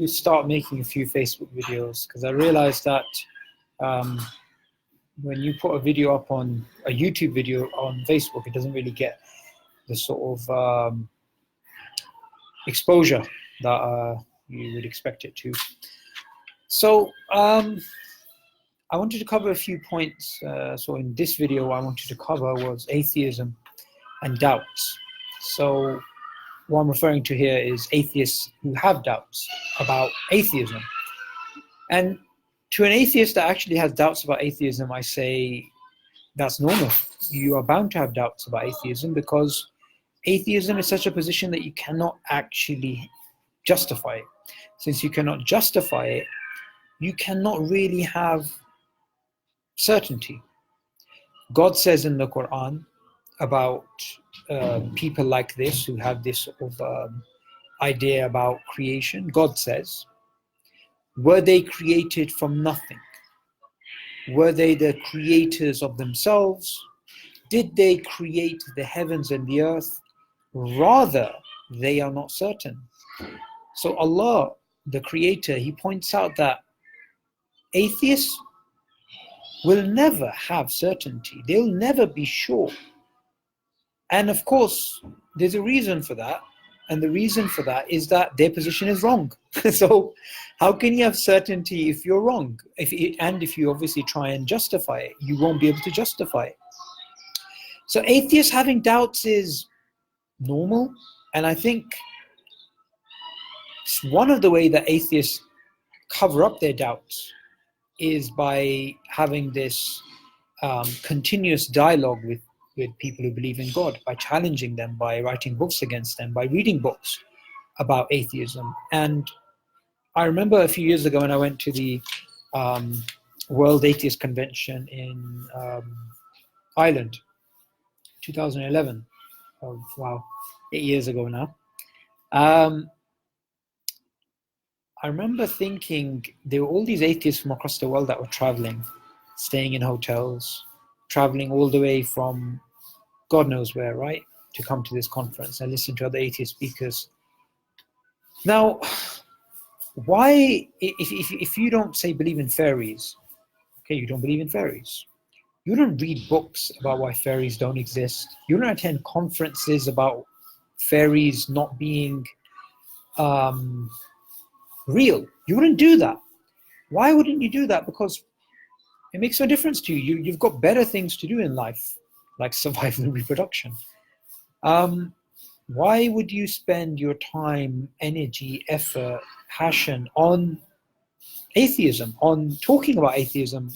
start making a few Facebook videos because I realized that um, when you put a video up on a YouTube video on Facebook, it doesn't really get the sort of exposure that you would expect it to. So I wanted to cover a few points. So in this video, what I wanted to cover was atheism and doubts. So what I'm referring to here is atheists who have doubts about atheism. And to an atheist that actually has doubts about atheism, I say that's normal. You are bound to have doubts about atheism because atheism is such a position that you cannot actually justify it. Since you cannot justify it, you cannot really have certainty. God says in the Quran about people like this who have this sort of idea about creation. God says, were they created from nothing? Were they the creators of themselves? Did they create the heavens and the earth? Rather, they are not certain. So Allah, the Creator, He points out that atheists will never have certainty. They'll never be sure. And of course, there's a reason for that. And the reason for that is that their position is wrong. So how can you have certainty if you're wrong? If you obviously try and justify it, you won't be able to justify it. So atheists having doubts is normal. And I think one of the ways that atheists cover up their doubts is by having this continuous dialogue with people who believe in God, by challenging them, by writing books against them, by reading books about atheism. And I remember a few years ago when I went to the World Atheist Convention in Ireland, 2011. Oh, wow, 8 years ago now. I remember thinking there were all these atheists from across the world that were traveling, staying in hotels, traveling all the way from God knows where, right, to come to this conference and listen to other atheist speakers. Now, why, if you don't say believe in fairies, okay, you don't believe in fairies. You don't read books about why fairies don't exist. You don't attend conferences about fairies not being real. You wouldn't do that. Why wouldn't you do that? Because it makes no difference to you. You've got better things to do in life, like survival and reproduction. Why would you spend your time, energy, effort, passion on atheism, on talking about atheism,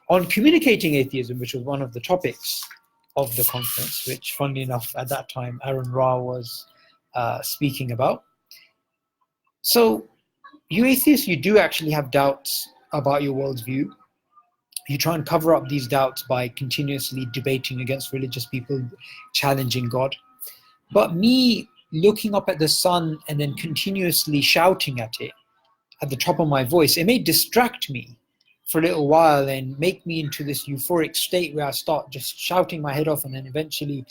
on communicating atheism, which was one of the topics of the conference, which, funnily enough, at that time, Aaron Ra was speaking about. So, you atheists, you do actually have doubts about your worldview. You try and cover up these doubts by continuously debating against religious people, challenging God. But me looking up at the sun and then continuously shouting at it at the top of my voice, it may distract me for a little while and make me into this euphoric state where I start just shouting my head off and then eventually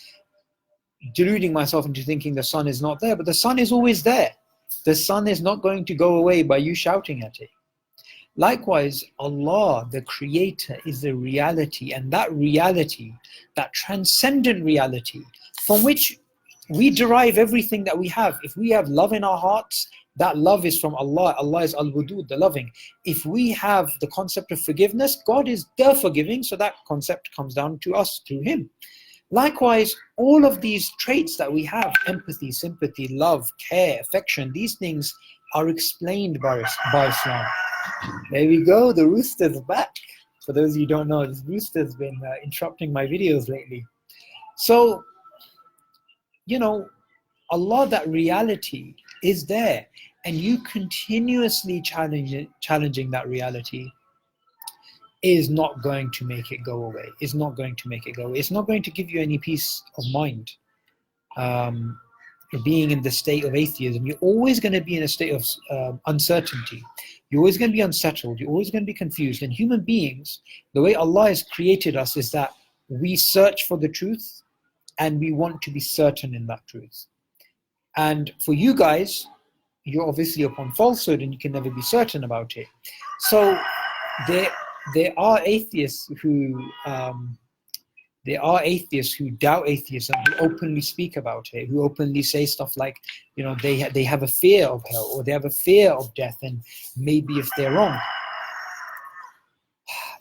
deluding myself into thinking the sun is not there. But the sun is always there. The sun is not going to go away by you shouting at it. Likewise, Allah, the Creator, is the reality, and that reality, that transcendent reality, from which we derive everything that we have. If we have love in our hearts, that love is from Allah. Allah is Al-Wadud, the loving. If we have the concept of forgiveness, God is the forgiving, so that concept comes down to us through Him. Likewise, all of these traits that we have, empathy, sympathy, love, care, affection, these things are explained by Islam. There we go, the rooster's back. For those of you who don't know, this rooster's been interrupting my videos lately. So, you know, Allah, that reality is there, and you continuously challenging that reality is not going to make it go away. It's not going to make it go away. It's not going to give you any peace of mind. Being in the state of atheism, you're always going to be in a state of uncertainty. You're always going to be unsettled. You're always going to be confused. And human beings, the way Allah has created us is that we search for the truth and we want to be certain in that truth. And for you guys, you're obviously upon falsehood and you can never be certain about it. So there are atheists who doubt atheism, who openly speak about it, who openly say stuff like, they have a fear of hell, or they have a fear of death, and maybe if they're wrong.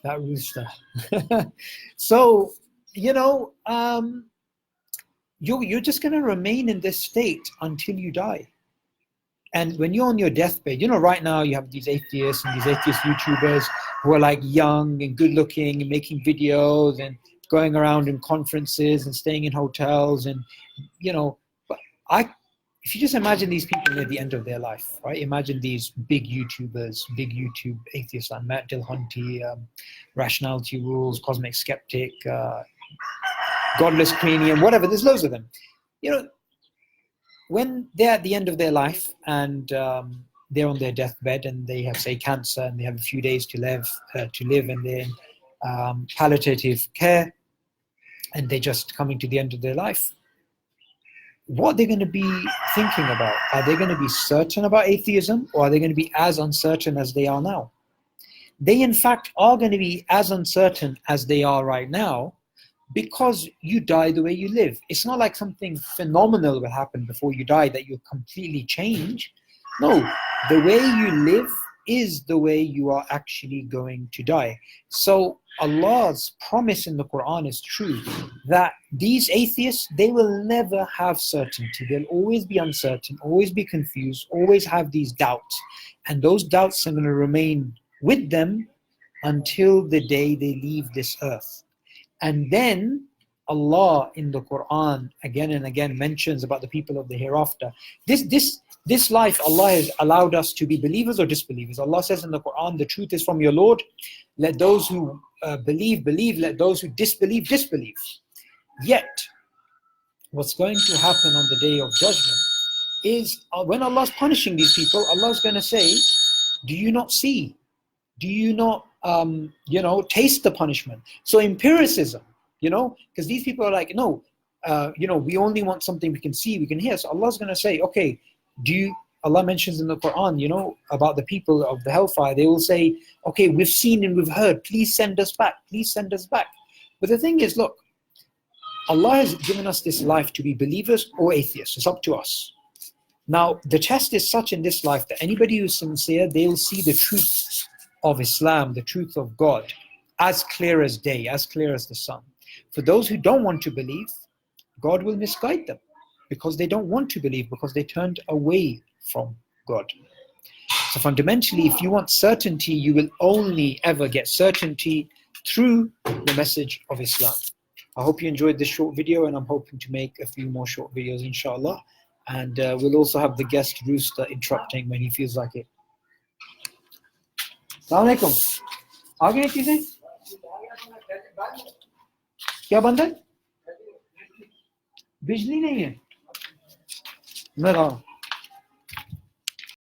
That rooster. So, you're just going to remain in this state until you die. And when you're on your deathbed, right now you have these atheists and these atheist YouTubers who are like young and good looking and making videos and going around in conferences and staying in hotels, and but if you just imagine these people near the end of their life, right? Imagine these big YouTubers, big YouTube atheists like Matt Dillahunty, Rationality Rules, Cosmic Skeptic, Godless Cranium, whatever. There's loads of them. When they're at the end of their life and they're on their deathbed and they have, say, cancer, and they have a few days to live, and they're in palliative care, and they're just coming to the end of their life, what they're going to be thinking about? Are they going to be certain about atheism, or are they going to be as uncertain as they are now? They, in fact, are going to be as uncertain as they are right now, because you die the way you live. It's not like something phenomenal will happen before you die that you'll completely change. No, the way you live is the way you are actually going to die. So Allah's promise in the Quran is true, that these atheists, they will never have certainty. They'll always be uncertain, always be confused, always have these doubts. And those doubts are going to remain with them until the day they leave this earth. And then Allah in the Quran again and again mentions about the people of the hereafter. This life, Allah has allowed us to be believers or disbelievers. Allah says in the Quran, the truth is from your Lord. Let those who believe, believe. Let those who disbelieve, disbelieve. Yet, what's going to happen on the day of judgment is when Allah's punishing these people, Allah's going to say, do you not see? Do you not taste the punishment? So empiricism, because these people are like, no, we only want something we can see, we can hear. So Allah's going to say, okay, Allah mentions in the Quran, about the people of the hellfire. They will say, okay, we've seen and we've heard. Please send us back. Please send us back. But the thing is, look, Allah has given us this life to be believers or atheists. It's up to us. Now, the test is such in this life that anybody who's sincere, they will see the truth of Islam, the truth of God, as clear as day, as clear as the sun. For those who don't want to believe, God will misguide them because they don't want to believe, because they turned away from God. So fundamentally, if you want certainty, you will only ever get certainty through the message of Islam. I hope you enjoyed this short video, and I'm hoping to make a few more short videos, inshallah. And we'll also have the guest Rooster interrupting when he feels like it. Assalamu alaikum. आ गए चीजें? क्या बंद है? बिजली नहीं है? मैं